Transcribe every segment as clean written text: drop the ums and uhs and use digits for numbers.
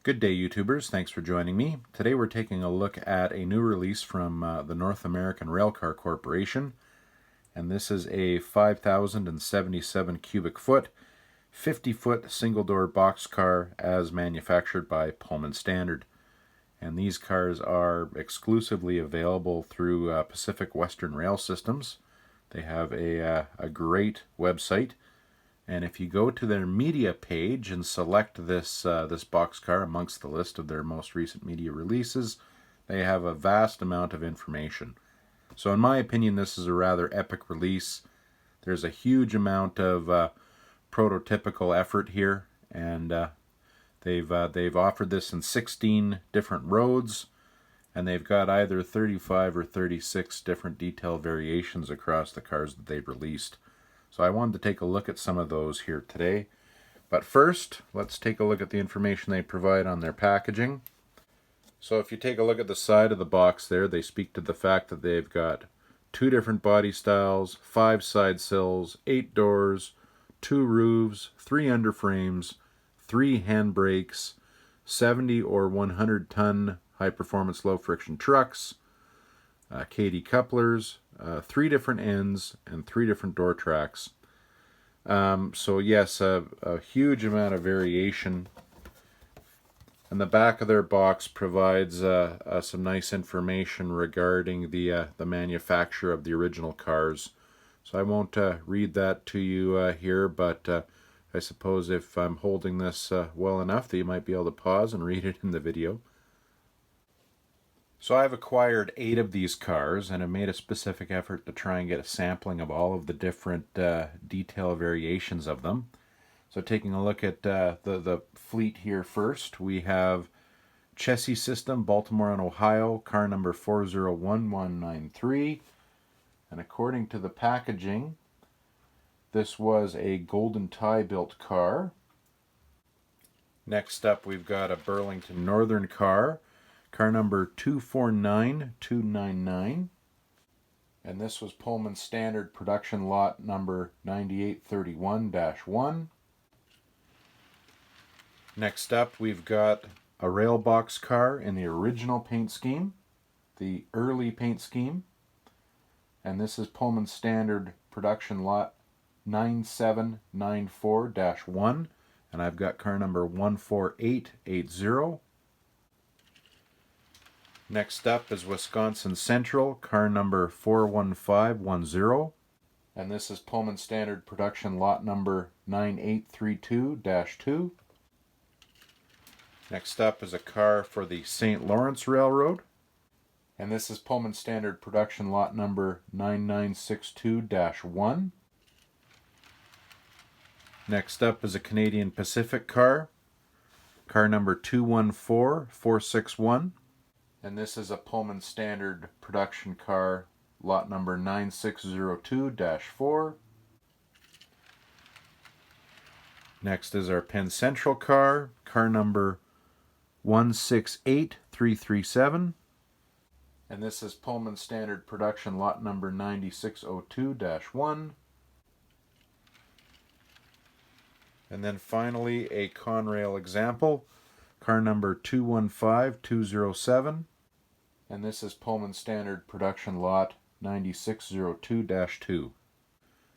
Good day, YouTubers. Thanks for joining me. Today we're taking a look at a new release from the North American Railcar Corporation, and this is a 5,077 cubic foot, 50-foot single-door boxcar as manufactured by Pullman Standard. And these cars are exclusively available through Pacific Western Rail Systems. They have a great website. And if you go to their media page and select this boxcar amongst the list of their most recent media releases, they have a vast amount of information. So in my opinion, this is a rather epic release. There's a huge amount of prototypical effort here, and they've offered this in 16 different roads, and they've got either 35 or 36 different detail variations across the cars that they've released. So I wanted to take a look at some of those here today. But first, let's take a look at the information they provide on their packaging. So if you take a look at the side of the box there, they speak to the fact that they've got 2 different body styles, 5 side sills, 8 doors, 2 roofs, 3 underframes, 3 handbrakes, 70 or 100 ton high performance low friction trucks, KD couplers, 3 different ends, and 3 different door tracks. So yes, a huge amount of variation. And the back of their box provides some nice information regarding the manufacture of the original cars. So I won't read that to you here, but I suppose if I'm holding this well enough that you might be able to pause and read it in the video. So I've acquired 8 of these cars and have made a specific effort to try and get a sampling of all of the different detail variations of them. So taking a look at the fleet here first, we have Chassis System, Baltimore and Ohio, car number 401193. And according to the packaging, this was a Golden Tie built car. Next up, we've got a Burlington Northern car. Car number 249299, and this was Pullman Standard production lot number 9831-1. Next up, we've got a Railbox car in the original paint scheme, the early paint scheme, and this is Pullman Standard production lot 9794-1, and I've got car number 14880. Next up is Wisconsin Central, car number 41510, and this is Pullman Standard production lot number 9832-2. Next up is a car for the St. Lawrence Railroad, and this is Pullman Standard production lot number 9962-1. Next up is a Canadian Pacific car, car number 214461. And this is a Pullman Standard production car, lot number 9602-4. Next is our Penn Central car, car number 168337. And this is Pullman Standard production lot number 9602-1. And then finally a Conrail example, car number 215207, and this is Pullman Standard production lot 9602-2.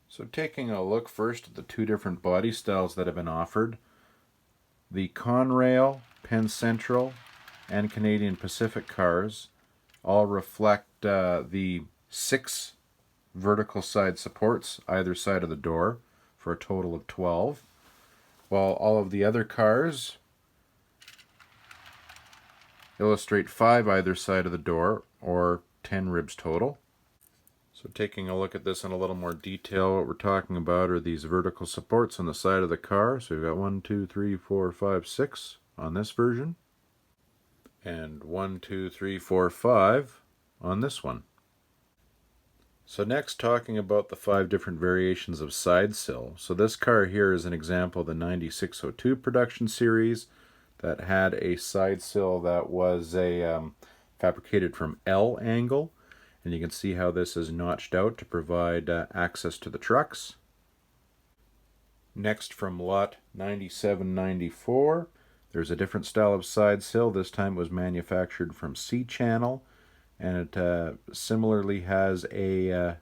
So taking a look first at the 2 different body styles that have been offered, the Conrail, Penn Central, and Canadian Pacific cars all reflect the 6 vertical side supports either side of the door for a total of 12, while all of the other cars illustrate 5 either side of the door, or 10 ribs total. So taking a look at this in a little more detail, what we're talking about are these vertical supports on the side of the car. So we've got 1, 2, 3, 4, 5, 6 on this version, and 1, 2, 3, 4, 5 on this one. So next, talking about the 5 different variations of side sill. So this car here is an example of the 9602 production series that had a side sill that was fabricated from L angle, and you can see how this is notched out to provide access to the trucks. Next, from lot 9794, There's a different style of side sill. This time it was manufactured from C-channel, and it similarly has a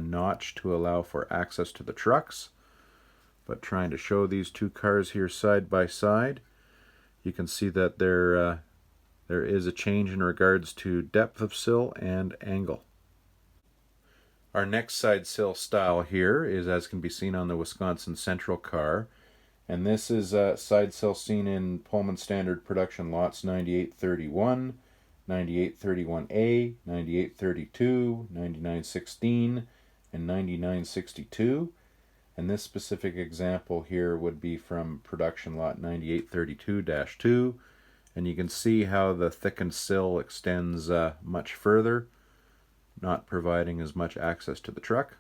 notch to allow for access to the trucks. But trying to show these two cars here side by side, you can see that there is a change in regards to depth of sill and angle. Our next side sill style here is, as can be seen on the Wisconsin Central car, and this is a side sill seen in Pullman standard production lots 9831, 9831A, 9832, 9916, and 9962. And this specific example here would be from production lot 9832-2, and you can see how the thickened sill extends much further, not providing as much access to the truck.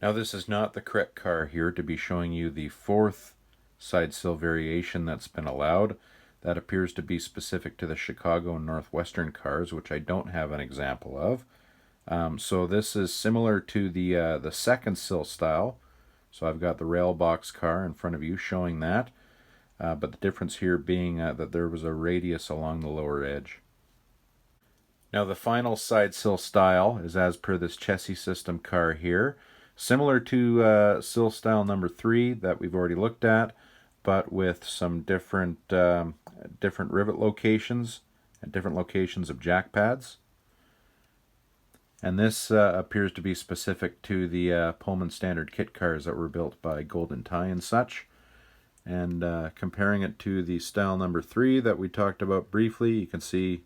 Now this is not the correct car here to be showing you the fourth side sill variation that's been allowed. That appears to be specific to the Chicago and Northwestern cars, which I don't have an example of. So this is similar to the second sill style. So I've got the Boxcar in front of you showing that, but the difference here being that there was a radius along the lower edge. Now the final side sill style is as per this chassis system car here, similar to sill style number 3 that we've already looked at, but with some different rivet locations and different locations of jack pads. And this appears to be specific to the Pullman standard kit cars that were built by Golden Tie and such. And comparing it to the style number 3 that we talked about briefly, you can see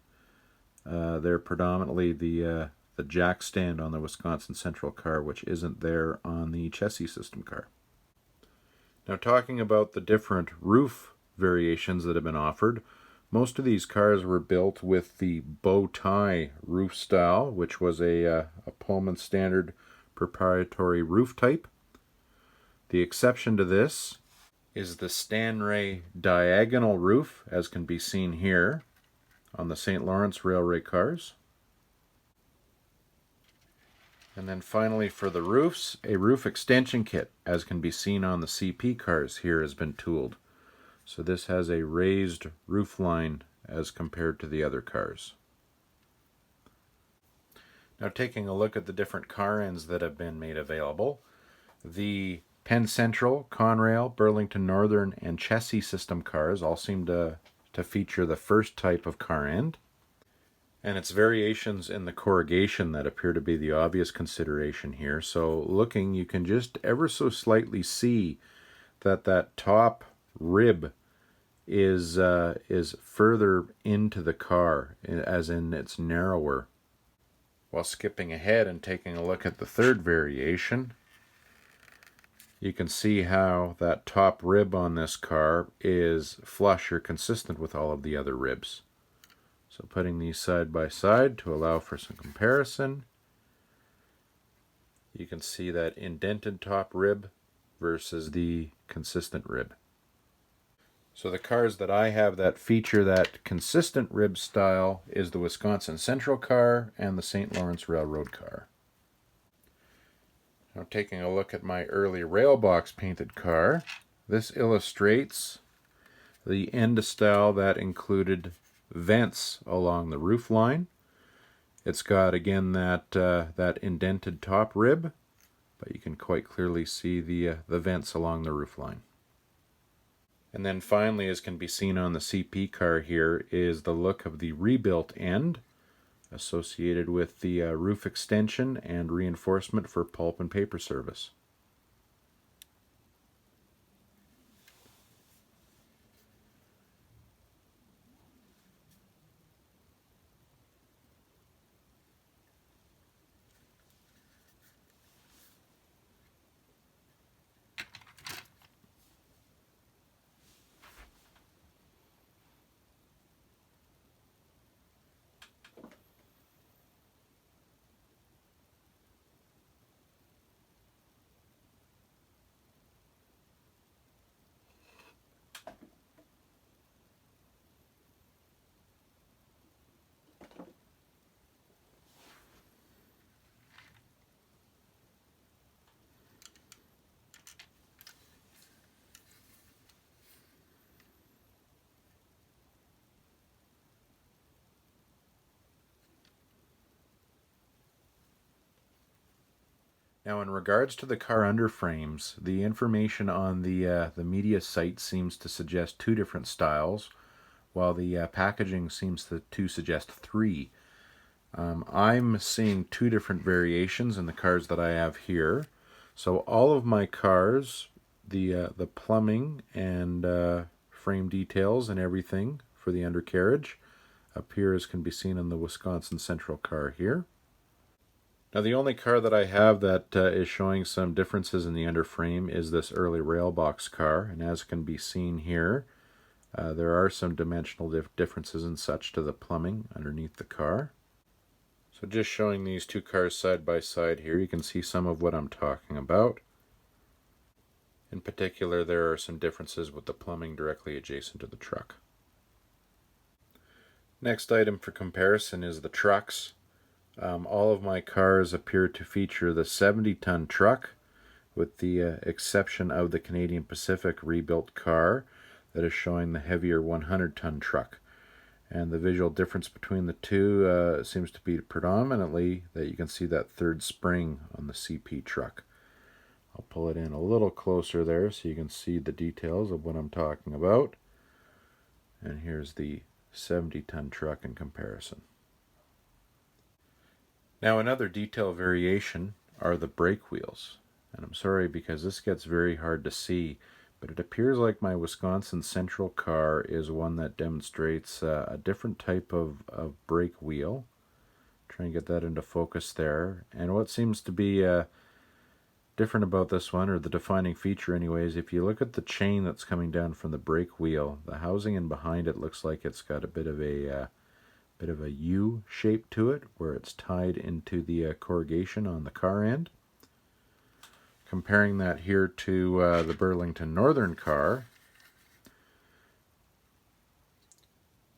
they're predominantly the jack stand on the Wisconsin Central car, which isn't there on the chassis system car. Now talking about the different roof variations that have been offered, most of these cars were built with the bow tie roof style, which was a Pullman standard proprietary roof type. The exception to this is the Stanray diagonal roof, as can be seen here on the St. Lawrence Railway cars. And then finally for the roofs, a roof extension kit, as can be seen on the CP cars here, has been tooled. So this has a raised roof line as compared to the other cars. Now taking a look at the different car ends that have been made available, the Penn Central, Conrail, Burlington Northern, and chassis system cars all seem to feature the first type of car end. And it's variations in the corrugation that appear to be the obvious consideration here. So looking, you can just ever so slightly see that top rib is further into the car, as in it's narrower. While skipping ahead and taking a look at the third variation, you can see how that top rib on this car is flush or consistent with all of the other ribs. So putting these side by side to allow for some comparison, you can see that indented top rib versus the consistent rib. So the cars that I have that feature that consistent rib style is the Wisconsin Central car and the St. Lawrence Railroad car. Now taking a look at my early rail box painted car, this illustrates the end style that included vents along the roof line. It's got again that indented top rib, but you can quite clearly see the vents along the roof line. And then finally, as can be seen on the CP car here, is the look of the rebuilt end associated with the roof extension and reinforcement for pulp and paper service. Now, in regards to the car underframes, the information on the media site seems to suggest two different styles, while the packaging seems to suggest three. I'm seeing two different variations in the cars that I have here. So all of my cars, the plumbing and frame details and everything for the undercarriage up here, as can be seen in the Wisconsin Central car here. Now the only car that I have that is showing some differences in the underframe is this early Railbox car, and as can be seen here, there are some dimensional differences and such to the plumbing underneath the car. So just showing these two cars side by side here, you can see some of what I'm talking about. In particular, there are some differences with the plumbing directly adjacent to the truck. Next item for comparison is the trucks. All of my cars appear to feature the 70-ton truck, with the exception of the Canadian Pacific rebuilt car that is showing the heavier 100-ton truck. And the visual difference between the two seems to be predominantly that you can see that third spring on the CP truck. I'll pull it in a little closer there so you can see the details of what I'm talking about. And here's the 70-ton truck in comparison. Now another detail variation are the brake wheels. And I'm sorry because this gets very hard to see, but it appears like my Wisconsin Central car is one that demonstrates a different type of brake wheel. Try and get that into focus there. And what seems to be different about this one, or the defining feature anyways, if you look at the chain that's coming down from the brake wheel, the housing in behind it looks like it's got a bit of a U shape to it, where it's tied into the corrugation on the car end. Comparing that here to the Burlington Northern car,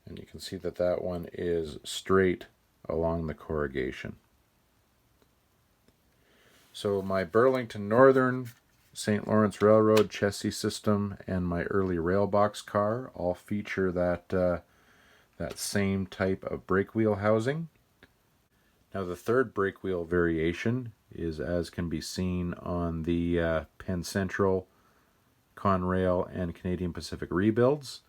and you can see that that one is straight along the corrugation. So my Burlington Northern, St. Lawrence Railroad chassis system, and my early Railbox car all feature that same type of brake wheel housing. Now the third brake wheel variation is, as can be seen on the Penn Central, Conrail, and Canadian Pacific rebuilds.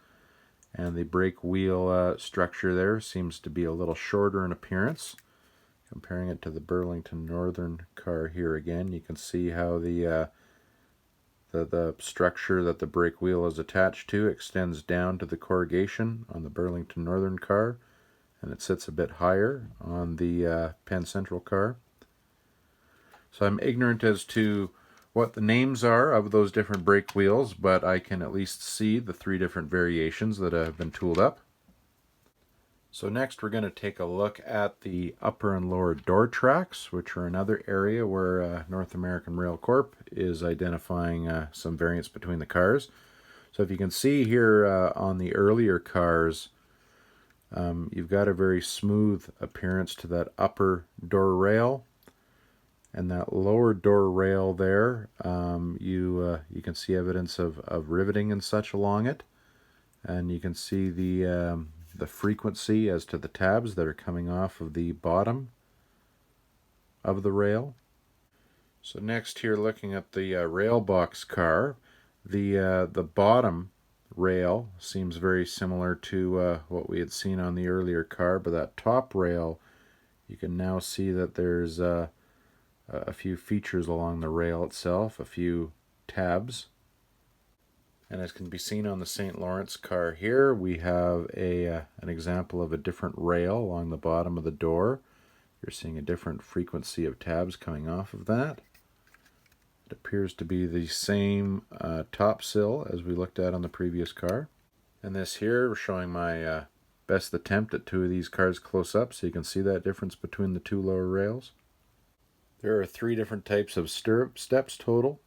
And the brake wheel structure there seems to be a little shorter in appearance. Comparing it to the Burlington Northern car here again, you can see how the structure that the brake wheel is attached to extends down to the corrugation on the Burlington Northern car, and it sits a bit higher on the Penn Central car. So I'm ignorant as to what the names are of those different brake wheels, but I can at least see the three different variations that have been tooled up. So next we're going to take a look at the upper and lower door tracks, which are another area where North American Rail Corp is identifying some variance between the cars. So if you can see here on the earlier cars, you've got a very smooth appearance to that upper door rail, and that lower door rail there, you can see evidence of riveting and such along it, and you can see the frequency as to the tabs that are coming off of the bottom of the rail. So next here, looking at the Railbox car, the bottom rail seems very similar to what we had seen on the earlier car, but that top rail, you can now see that there's a few features along the rail itself, a few tabs. And as can be seen on the St. Lawrence car here, we have an example of a different rail along the bottom of the door. You're seeing a different frequency of tabs coming off of that. It appears to be the same top sill as we looked at on the previous car. And this here, we're showing my best attempt at two of these cars close up, so you can see that difference between the two lower rails. There are three different types of stirrup steps total.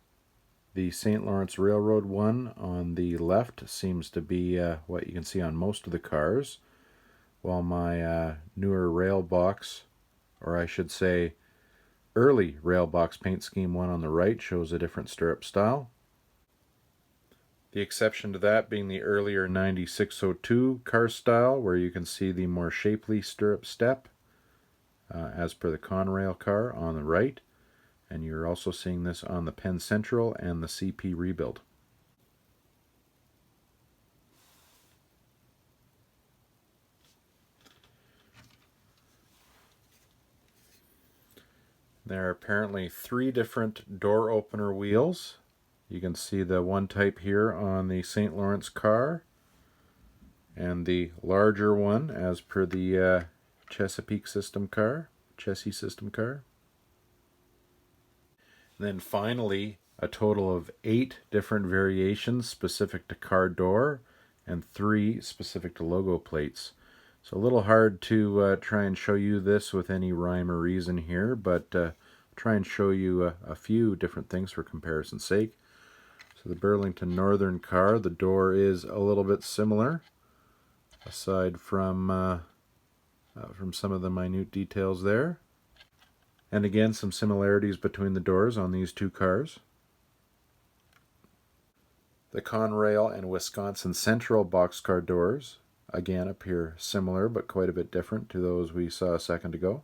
The St. Lawrence Railroad one on the left seems to be what you can see on most of the cars, while my newer Railbox, or I should say early Railbox paint scheme one on the right, shows a different stirrup style. The exception to that being the earlier 9602 car style, where you can see the more shapely stirrup step as per the Conrail car on the right. And you're also seeing this on the Penn Central and the CP rebuild. There are apparently 3 different door opener wheels. You can see the one type here on the St. Lawrence car, and the larger one as per the Chesapeake system car, Chessie system car. And then finally, a total of 8 different variations specific to car door and 3 specific to logo plates. So a little hard to try and show you this with any rhyme or reason here, but try and show you a few different things for comparison's sake. So the Burlington Northern car, the door is a little bit similar, aside from some of the minute details there. And again, some similarities between the doors on these 2 cars. The Conrail and Wisconsin Central boxcar doors again appear similar but quite a bit different to those we saw a second ago.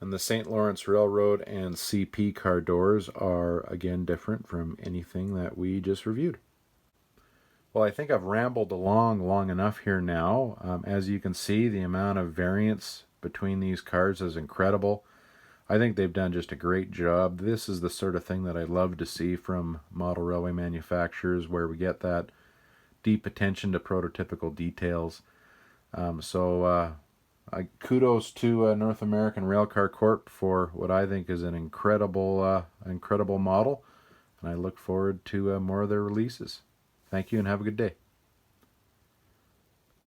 And the St. Lawrence Railroad and CP car doors are again different from anything that we just reviewed. Well, I think I've rambled along long enough here now. As you can see, the amount of variance between these cars is incredible. I think they've done just a great job. This is the sort of thing that I love to see from model railway manufacturers, where we get that deep attention to prototypical details. Kudos to North American Railcar Corp for what I think is an incredible model, and I look forward to more of their releases. Thank you and have a good day.